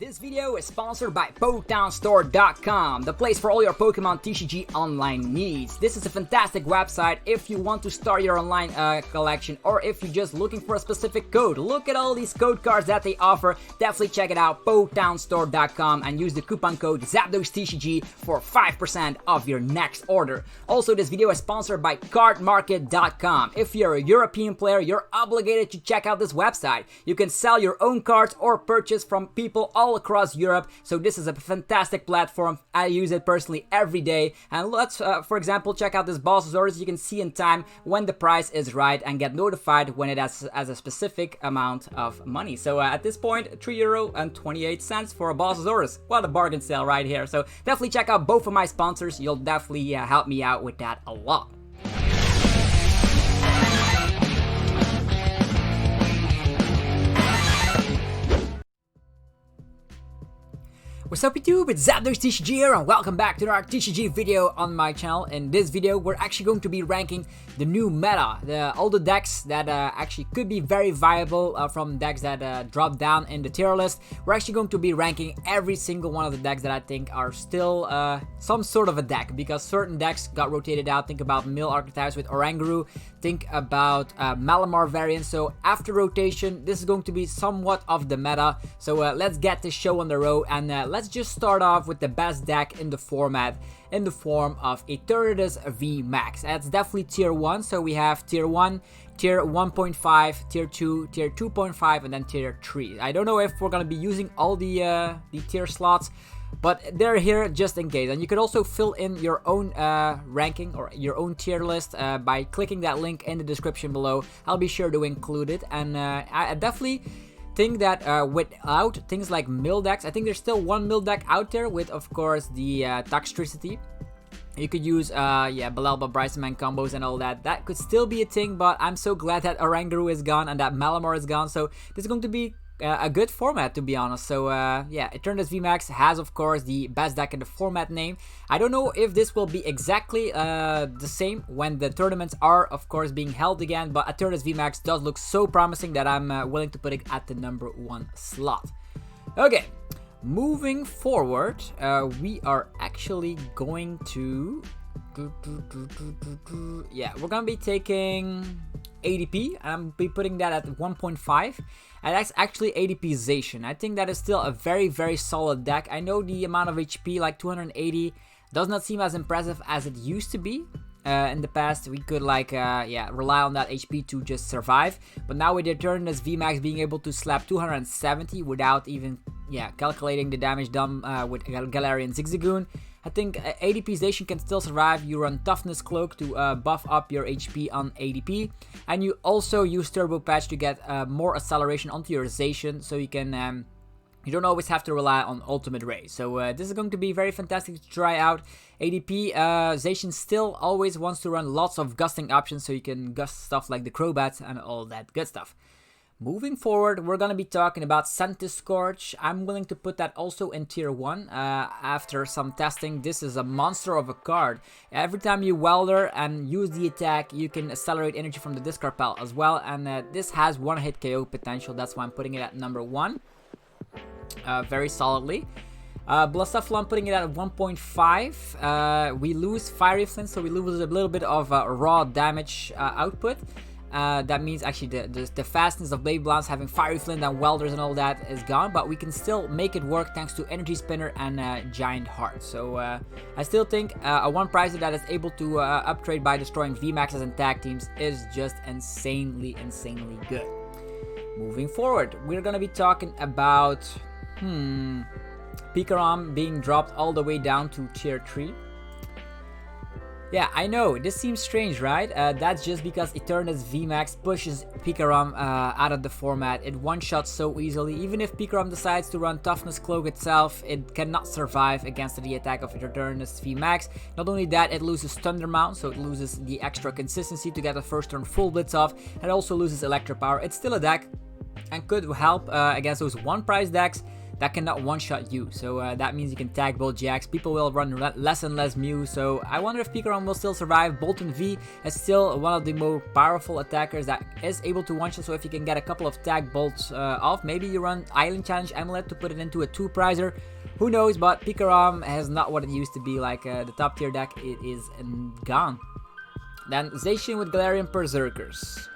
This video is sponsored by PokedownStore.com, the place for all your Pokemon TCG online needs. This is a fantastic website if you want to start your online collection or if you're just looking for a specific code. Look at all these code cards that they offer. Definitely check it out, PokedownStore.com, and use the coupon code ZapdosTCG for 5% off your next order. Also, this video is sponsored by CardMarket.com. If you're a European player, you're obligated to check out this website. You can sell your own cards or purchase from people all across Europe, so this is a fantastic platform. I use it personally every day, and let's for example check out this Bossasaurus. You can see in time when the price is right and get notified when it has a specific amount of money. So at this point, €3.28 for a Bossasaurus. What a bargain sale right here. So definitely check out both of my sponsors. You'll definitely help me out with that a lot. What's up YouTube, it's ZapdosTCG here, and welcome back to another TCG video on my channel. In this video, we're actually going to be ranking the new meta, all the decks that actually could be very viable from decks that drop down in the tier list. We're actually going to be ranking every single one of the decks that I think are still some sort of a deck, because certain decks got rotated out. Think about mill archetypes with Oranguru, think about Malamar variants. So after rotation, this is going to be somewhat of the meta. So let's get this show on the road, and let's just start off with the best deck in the format in the form of Eternatus V Max. That's definitely tier 1, so we have tier 1, tier 1.5, tier 2, tier 2.5, and then tier 3. I don't know if we're gonna be using all the tier slots, but they're here just in case. And you can also fill in your own ranking or your own tier list by clicking that link in the description below. I'll be sure to include it, and I definitely think that without things like mill decks, I think there's still one mill deck out there with, of course, the Toxtricity. You could use Balelba, Bryceman combos and all that. That could still be a thing, but I'm so glad that Oranguru is gone and that Malamar is gone. So this is going to be a good format, to be honest. So yeah, Eternatus V Max has, of course, the best deck in the format name. I don't know if this will be exactly the same when the tournaments are, of course, being held again, but Eternatus V Max does look so promising that I'm willing to put it at the number 1 slot. Okay, moving forward, we are actually going to we're gonna be taking ADP. I'm be putting that at 1.5, and that's actually ADPization. I think that is still a very solid deck. I know the amount of HP, like 280, does not seem as impressive as it used to be. In the past, we could rely on that HP to just survive, but now with Eternatus V Max being able to slap 270 without even calculating the damage done with Galarian Zigzagoon, I think ADPization can still survive. You run Toughness Cloak to buff up your HP on ADP, and you also use Turbo Patch to get more acceleration onto your Zation, so you can you don't always have to rely on Ultimate Ray. So this is going to be very fantastic to try out. ADP, Zation still always wants to run lots of gusting options, so you can gust stuff like the Crobats and all that good stuff. Moving forward, we're going to be talking about Centiskorch. I'm willing to put that also in tier 1. After some testing, this is a monster of a card. Every time you Welder and use the attack, you can accelerate energy from the discard pile as well. And this has one hit KO potential. That's why I'm putting it at number 1. Very solidly. Blastoffel, I'm putting it at 1.5. We lose Fiery Flint, so we lose a little bit of raw damage output. That means actually the fastness of Blade Blast, having Fiery Flint and Welders and all that is gone, but we can still make it work thanks to Energy Spinner and Giant Heart. So I still think a one pricer that is able to uptrade by destroying VMAXs and tag teams is just insanely good. Moving forward, we're gonna be talking about PikaRom being dropped all the way down to tier 3. Yeah, I know, this seems strange, right? That's just because Eternatus V Max pushes PikaRom out of the format. It one-shots so easily. Even if PikaRom decides to run Toughness Cloak itself, it cannot survive against the attack of Eternatus V Max. Not only that, it loses Thunder Mount, so it loses the extra consistency to get the first turn full blitz off. It also loses Electro Power. It's still a deck and could help against those one-price decks that cannot one-shot you. So that means you can tag both Gx. People will run less and less Mew. So I wonder if PikaRom will still survive. Bolton V is still one of the more powerful attackers that is able to one-shot. So if you can get a couple of tag bolts off, maybe you run Island Challenge Amulet to put it into a 2-prizer. Who knows, but PikaRom has not what it used to be, like the top tier deck. It is gone. Then Zacian with Galarian Berserkers.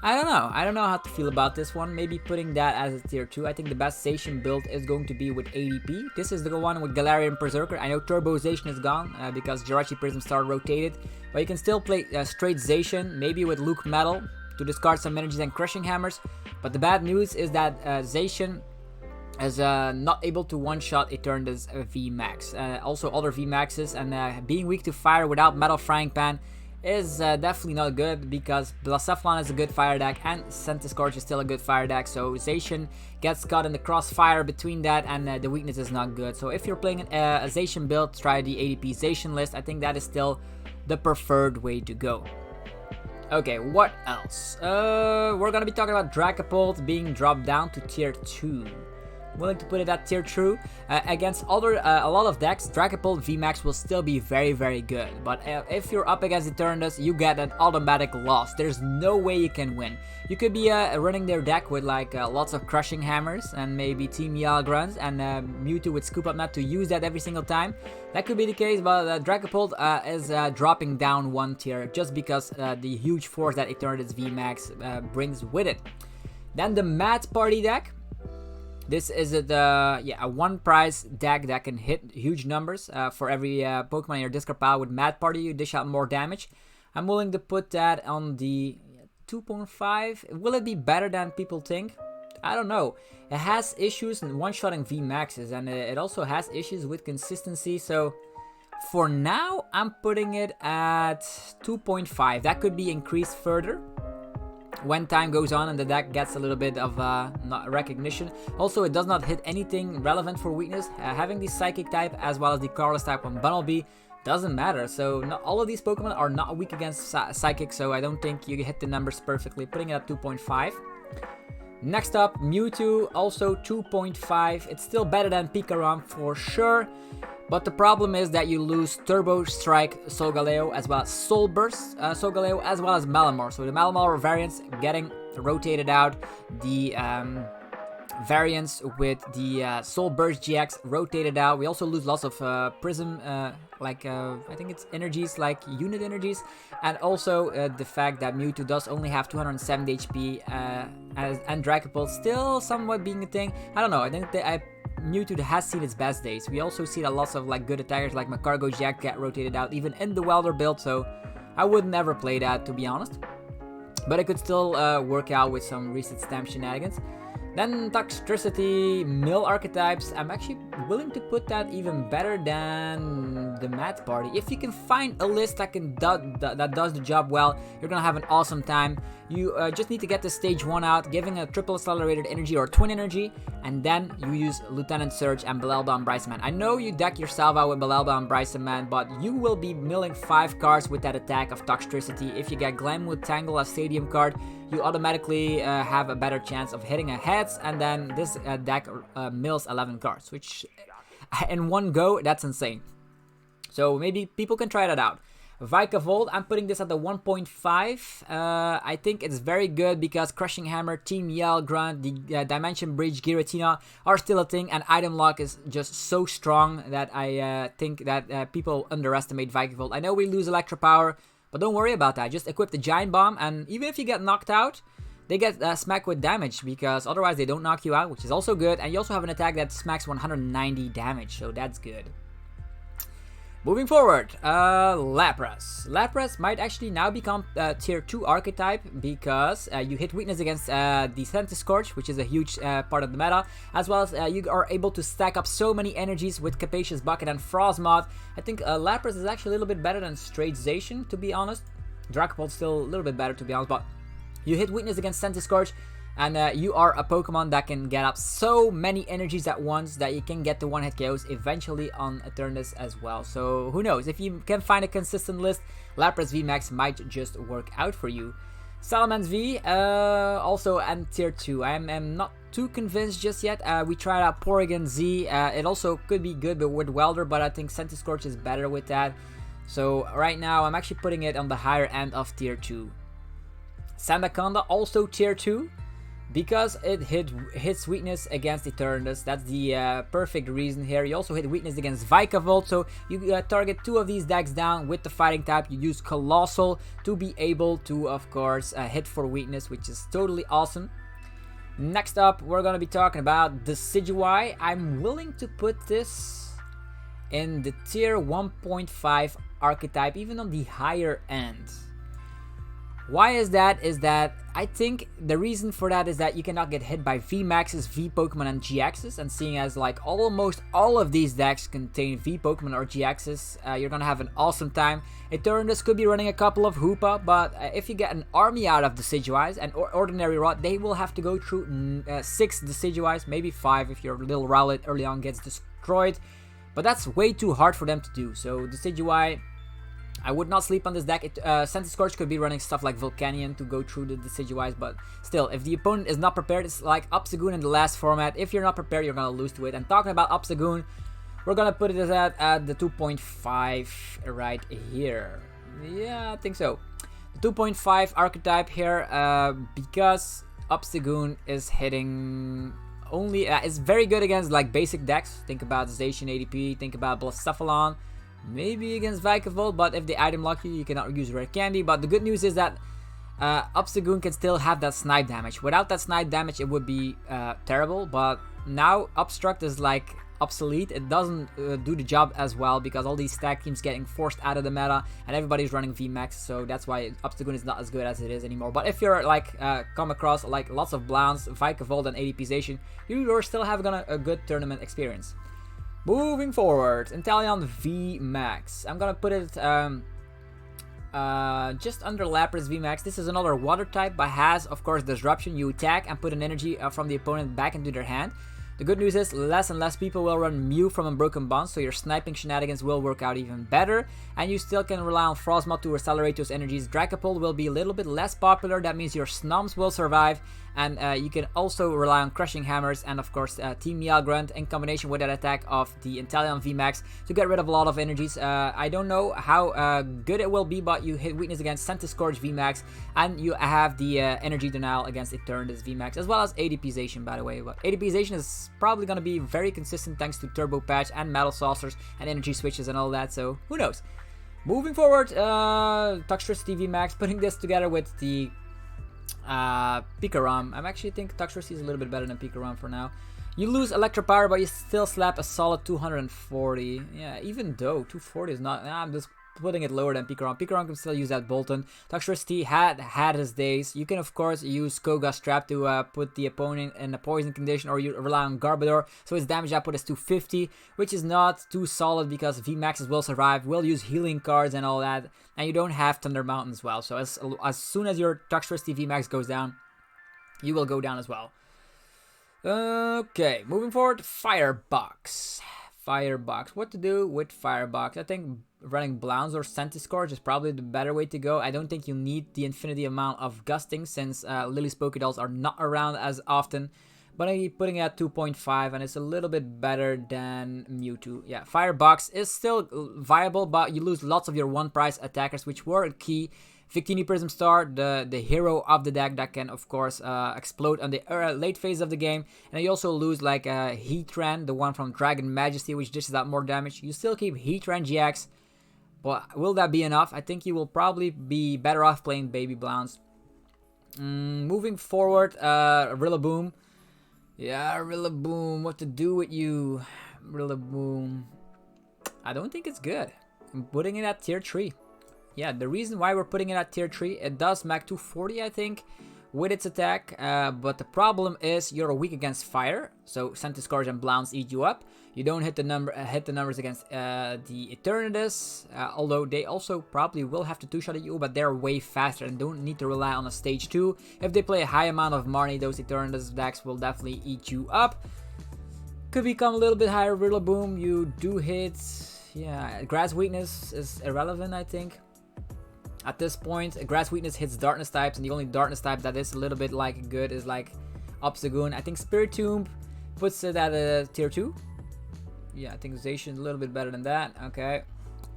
I don't know how to feel about this one. Maybe putting that as a tier 2. I think the best Zacian build is going to be with ADP. This is the one with Galarian Berserker. I know Turbo Zacian is gone because Jirachi Prism Star rotated. But you can still play straight Zacian, maybe with Luke Metal to discard some energies and Crushing Hammers. But the bad news is that Zacian is not able to one-shot Eternatus V Max. Also other V Maxes, and being weak to fire without Metal Frying Pan is definitely not good, because Blacephalon is a good fire deck and Centiskorch is still a good fire deck, so Zacian gets caught in the crossfire between that, and the weakness is not good. So if you're playing a Zacian build, try the ADP Zacian list. I think that is still the preferred way to go. Okay, what else? We're gonna be talking about Dragapult being dropped down to tier 2. Willing to put it at tier 2. Against a lot of decks, Dragapult VMAX will still be very, very good. But if you're up against Eternatus, you get an automatic loss. There's no way you can win. You could be running their deck with like lots of Crushing Hammers and maybe Team Yalgrunts and Mewtwo with Scoop Up Net to use that every single time. That could be the case, but Dragapult is dropping down 1 tier just because the huge force that Eternatus VMAX brings with it. Then the Mad Party deck. This is a 1 prize deck that can hit huge numbers. For every Pokemon in your discard pile with Mad Party, you dish out more damage. I'm willing to put that on the 2.5. Will it be better than people think? I don't know. It has issues in one-shotting VMAXs, and it also has issues with consistency. So for now, I'm putting it at 2.5. That could be increased further when time goes on and the deck gets a little bit of recognition. Also, it does not hit anything relevant for weakness. Having the Psychic type as well as the Colorless type on Bunnelby doesn't matter. So not all of these Pokemon are not weak against Psychic, so I don't think you hit the numbers perfectly, putting it at 2.5. Next up, Mewtwo, also 2.5. It's still better than PikaRom for sure. But the problem is that you lose Turbo Strike Solgaleo as well as Soul Burst Solgaleo as well as Malamar. So the Malamar variants getting rotated out. The variants with the Soul Burst GX rotated out. We also lose lots of Prism, I think it's energies, like unit energies. And also the fact that Mewtwo does only have 270 HP and Dragapult still somewhat being a thing. I don't know, I think that Mewtwo has seen its best days. We also see that lots of like good attackers like Macargo Jack get rotated out even in the Welder build, so I would never play that, to be honest. But it could still work out with some reset stamp shenanigans. Then Toxtricity, Mill archetypes. I'm actually willing to put that even better than the Mad Party. If you can find a list that does the job well, you're gonna have an awesome time. You just need to get the stage 1 out, giving a triple accelerated energy or twin energy, and then you use Lieutenant Surge and Belelba and Bryceman. I know you deck yourself out with Belelba and Bryceman, but you will be milling 5 cards with that attack of Toxtricity. If you get Glamwood Tangle as Stadium card, you automatically have a better chance of hitting a heads, and then this deck mills 11 cards, which in one go, that's insane. So maybe people can try that out. Vikavolt, I'm putting this at the 1.5. I think it's very good because Crushing Hammer, Team Yell, Grunt, the Dimension Bridge, Giratina are still a thing, and Item Lock is just so strong that I think that people underestimate Vikavolt. I know we lose Electro Power, but don't worry about that. Just equip the Giant Bomb, and even if you get knocked out, they get smacked with damage, because otherwise they don't knock you out, which is also good. And you also have an attack that smacks 190 damage, so that's good. Moving forward, Lapras. Lapras might actually now become tier 2 archetype, because you hit weakness against the Centiskorch, which is a huge part of the meta, as well as you are able to stack up so many energies with Capacious Bucket and Frostmoth. I think Lapras is actually a little bit better than straight Zacian, to be honest. Dragapult's still a little bit better, to be honest, but you hit weakness against Centiskorch, and you are a Pokemon that can get up so many energies at once that you can get the one-hit KOs eventually on Eternatus as well. So who knows, if you can find a consistent list, Lapras VMAX might just work out for you. Salamence V, also and tier 2. I am not too convinced just yet. We tried out Porygon Z. It also could be good with Welder, but I think Centiskorch is better with that. So right now I'm actually putting it on the higher end of tier 2. Sandaconda, also tier 2. Because it hits weakness against Eternatus. That's the perfect reason here. You also hit weakness against Vikavolt, so you target 2 of these decks down with the fighting type. You use Colossal to be able to, of course, hit for weakness, which is totally awesome. Next up, we're going to be talking about the Decidueye. I'm willing to put this in the tier 1.5 archetype, even on the higher end. Why is that? I think the reason for that is that you cannot get hit by V Maxes, V Pokemon, and Gxs. And seeing as like almost all of these decks contain V Pokemon or Gxs, you're gonna have an awesome time. Eternatus could be running a couple of Hoopa, but if you get an army out of Decidueyes and Ordinary Rod, they will have to go through 6 Decidueyes, maybe 5 if your little Rowlet early on gets destroyed. But that's way too hard for them to do. So Decidueye, I would not sleep on this deck. Centiskorch could be running stuff like Volcanion to go through the Decidueyes, but still, if the opponent is not prepared, it's like Obstagoon in the last format. If you're not prepared, you're gonna lose to it. And talking about Obstagoon, we're gonna put it at the 2.5 right here. Yeah, I think so. The 2.5 archetype here, because Obstagoon is hitting only, is very good against like basic decks. Think about Zacian ADP, think about Blacephalon. Maybe against Vikavolt, but if the item lock you, you cannot use Rare Candy. But the good news is that Obstagoon can still have that snipe damage. Without that snipe damage, it would be terrible. But now Obstruct is like obsolete. It doesn't do the job as well because all these tag teams getting forced out of the meta and everybody's running V Max. So that's why Obstagoon is not as good as it is anymore. But if you're like come across like lots of Blounce, Vikavolt, and ADPization, you are still having a good tournament experience. Moving forward, Inteleon V Max. I'm gonna put it just under Lapras V Max. This is another water type, but has, of course, Disruption. You attack and put an energy from the opponent back into their hand. The good news is less and less people will run Mew from Unbroken Bond, so your sniping shenanigans will work out even better. And you still can rely on Frostmoth to accelerate those energies. Dragapult will be a little bit less popular. That means your Snoms will survive. And you can also rely on Crushing Hammers and, of course, Team Meow Grunt in combination with that attack of the Inteleon V Max to get rid of a lot of energies. I don't know how good it will be, but you hit weakness against Centiskorch V Max, and you have the energy denial against Eternatus V Max, as well as ADPization, by the way. But ADPization is probably going to be very consistent thanks to Turbo Patch and Metal Saucers and energy switches and all that, so who knows. Moving forward, Toxtricity V Max, putting this together with the PikaRom. I actually think Toxtricity is a little bit better than PikaRom for now. You lose Electropower, but you still slap a solid 240. Yeah, even though 240 is not... I'm just putting it lower than PikaRom. PikaRom can still use that Bolton. Toxtricity had his days. You can, of course, use Koga's Trap to put the opponent in a poison condition, or you rely on Garbodor, so his damage output is 250, which is not too solid because VMAXs will survive, will use healing cards and all that, and you don't have Thunder Mountain as well. So as soon as your Toxtricity VMAX goes down, you will go down as well. Okay, moving forward, Firebox. Firebox. What to do with Firebox? I think running Blounce or Centiskorch is probably the better way to go. I don't think you need the infinity amount of Gusting since Lily's Pokédolls are not around as often. But I'm putting it at 2.5 and it's a little bit better than Mewtwo. Yeah, Firebox is still viable, but you lose lots of your one-price attackers, which were key. Victini Prism Star, the hero of the deck that can, of course, explode on the late phase of the game. And you also lose like Heatran, the one from Dragon Majesty, which dishes out more damage. You still keep Heatran GX, but will that be enough? I think you will probably be better off playing Baby Blounce. Moving forward, Rillaboom. Yeah, Rillaboom, what to do with you? Rillaboom. I don't think it's good. I'm putting it at tier 3. Yeah, the reason why we're putting it at tier 3, it does Mac 240, I think, with its attack. But the problem is you're weak against fire, so Centiskorch and Blounce eat you up. You don't hit the numbers against the Eternatus, although they also probably will have to two-shot at you, but they're way faster and don't need to rely on a stage 2. If they play a high amount of Marnie, those Eternatus decks will definitely eat you up. Could become a little bit higher. Rillaboom, you do hit... Yeah, Grass Weakness is irrelevant, I think. At this point, Grass Weakness hits Darkness types, and the only Darkness type that is a little bit like good is like Obstagoon. I think Spirit Tomb puts it at a tier 2. Yeah, I think Zacian a little bit better than that. Okay.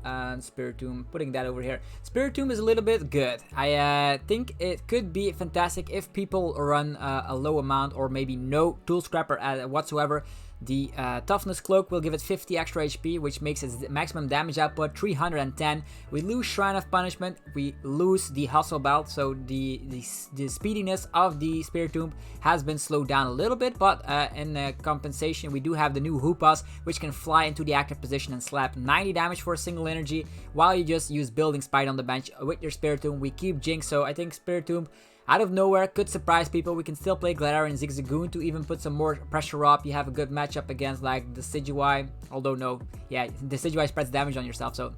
And Spirit Tomb, putting that over here. Spirit Tomb is a little bit good. I think it could be fantastic if people run a low amount or maybe no Tool Scrapper whatsoever. The Toughness Cloak will give it 50 extra HP, which makes its maximum damage output 310. We lose Shrine of Punishment, we lose the Hustle Belt, so the speediness of the Spirit Tomb has been slowed down a little bit, but in compensation we do have the new Hoopas, which can fly into the active position and slap 90 damage for a single energy, while you just use Building Spite on the bench with your Spirit Tomb. We keep Jinx, so I think Spirit Tomb out of nowhere could surprise people. We can still play Galarian Zigzagoon to even put some more pressure up. You have a good matchup against like the Decidueye, although no, yeah, the Decidueye spreads damage on yourself, so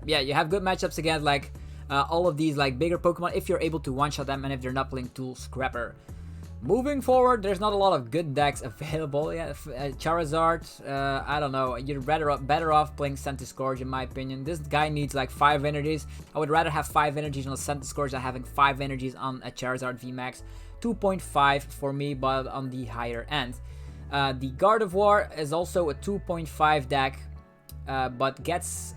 yeah, you have good matchups against like all of these like bigger Pokemon if you're able to one-shot them and if they're not playing Tool Scrapper. Moving forward, there's not a lot of good decks available. Yeah, Charizard, I don't know. You're better off playing Centiskorch in my opinion. This guy needs like 5 energies. I would rather have 5 energies on a Centiskorch than having 5 energies on a Charizard V Max. 2.5 for me, but on the higher end. The Gardevoir is also a 2.5 deck. But gets...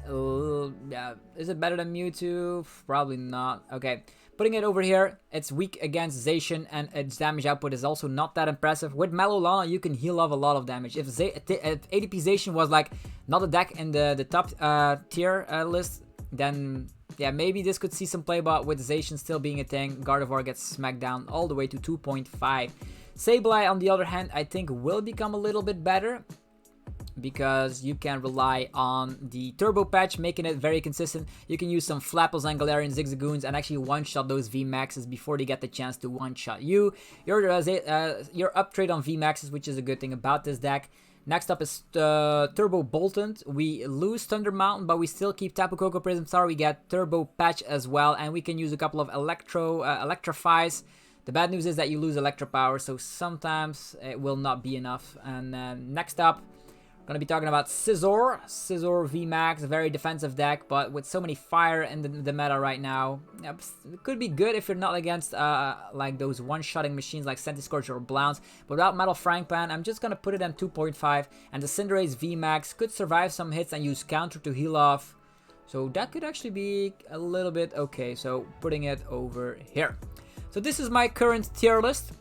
is it better than Mewtwo? Probably not. Okay. Putting it over here, it's weak against Zacian, and its damage output is also not that impressive. With Malolana, you can heal off a lot of damage. If ADP Zacian was like not a deck in the top tier list, then yeah, maybe this could see some play, but with Zacian still being a thing, Gardevoir gets smacked down all the way to 2.5. Sableye, on the other hand, I think will become a little bit better, because you can rely on the Turbo Patch, making it very consistent. You can use some Flapples and Galarian Zigzagoons and actually one-shot those VMAXs before they get the chance to one-shot you. Your uptrade on VMAXs, which is a good thing about this deck. Next up is Turbo Boltund. We lose Thunder Mountain, but we still keep Tapu Koko Prism Star. We get Turbo Patch as well, and we can use a couple of Electrifies. The bad news is that you lose Electro Power, so sometimes it will not be enough. And next up, gonna be talking about Scizor. Scizor VMAX, a very defensive deck, but with so many fire in the meta right now, it could be good if you're not against like those one-shotting machines like Centiskorch or Blounce. But without Metal Frying-Pan, I'm just gonna put it at 2.5, and the Cinderace VMAX could survive some hits and use counter to heal off. So that could actually be a little bit okay, so putting it over here. So this is my current tier list.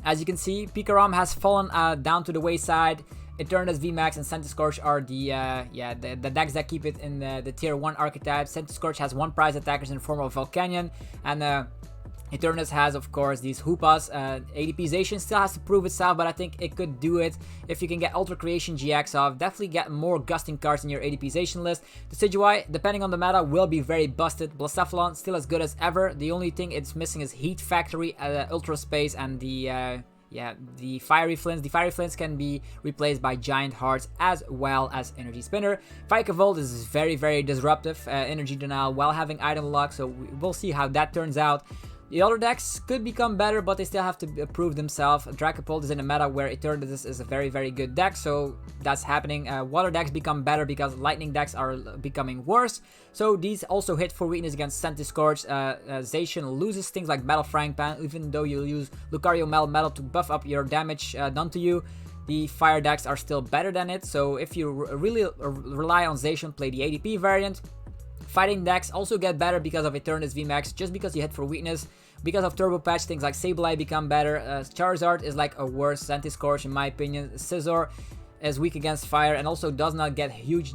As you can see, PikaRom has fallen down to the wayside. Eternatus V Max and Centiskorch are the decks that keep it in the tier 1 archetype. Centiskorch has 1 prize attackers in the form of Volcanion, and Eternatus has, of course, these Hoopas. ADP Zacian still has to prove itself, but I think it could do it if you can get Ultra Creation GX off. Definitely get more gusting cards in your ADP Zacian list. The Decidueye, depending on the meta, will be very busted. Blacephalon, still as good as ever. The only thing it's missing is Heat Factory, Ultra Space, and the Fiery Flints. The Fiery Flints can be replaced by Giant Hearts as well as Energy Spinner. Vikavolt is very, very disruptive. Energy Denial while having item lock, so we'll see how that turns out. The other decks could become better, but they still have to prove themselves. Dracopult is in a meta where Eternatus is a very, very good deck, so that's happening. Water decks become better because lightning decks are becoming worse. So these also hit for weakness against Centiskorch. Zacian loses things like Metal Frying Pan, even though you use Lucario Metal to buff up your damage done to you. The fire decks are still better than it, so if you really rely on Zacian, play the ADP variant. Fighting decks also get better because of Eternatus VMAX, just because you hit for weakness. Because of Turbo Patch, things like Sableye become better. Charizard is like a worse Centiskorch in my opinion. Scizor is weak against fire and also does not get huge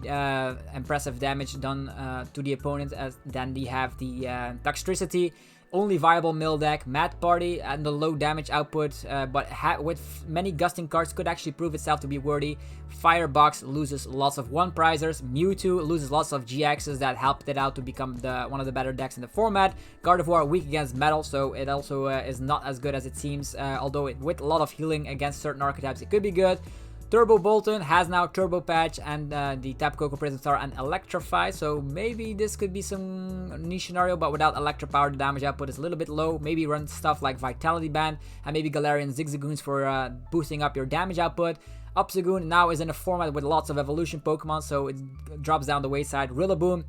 impressive damage done to the opponent, as then they have the Toxtricity. Only viable mill deck. Mad Party and the low damage output, but with many gusting cards could actually prove itself to be worthy. Firebox loses lots of one prizers. Mewtwo loses lots of GXs that helped it out to become one of the better decks in the format. Gardevoir weak against metal, so it also is not as good as it seems, although with a lot of healing against certain archetypes it could be good. Turbo Boltund has now Turbo Patch and the Tapu Koko Prism Star and Electrify, so maybe this could be some niche scenario, but without Electro Power the damage output is a little bit low. Maybe run stuff like Vitality Band and maybe Galarian Zigzagoons for boosting up your damage output. Obstagoon now is in a format with lots of evolution Pokemon, so it drops down the wayside. Rillaboom,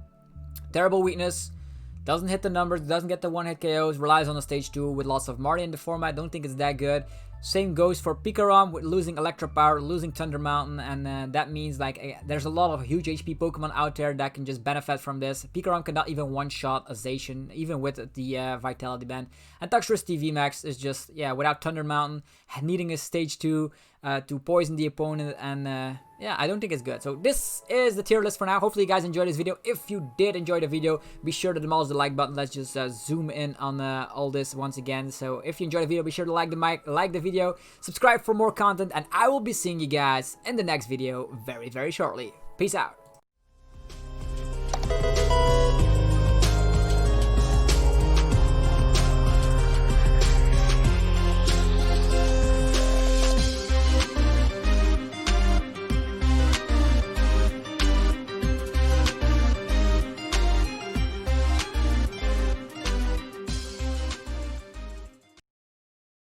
terrible weakness. Doesn't hit the numbers, doesn't get the one-hit KOs, relies on the stage 2 with lots of Marty in the format. Don't think it's that good. Same goes for PikaRom with losing Electro Power, losing Thunder Mountain, and that means like there's a lot of huge HP Pokemon out there that can just benefit from this. PikaRom cannot even one-shot a Zacian, even with the Vitality Band. And Tierlist V Max is just, yeah, without Thunder Mountain, needing a stage 2 to poison the opponent, and yeah, I don't think it's good. So this is the tier list for now. Hopefully you guys enjoyed this video. If you did enjoy the video, be sure to demolish the like button. Let's just zoom in on all this once again. So if you enjoyed the video, be sure to like the video, subscribe for more content, and I will be seeing you guys in the next video very, very shortly. Peace out.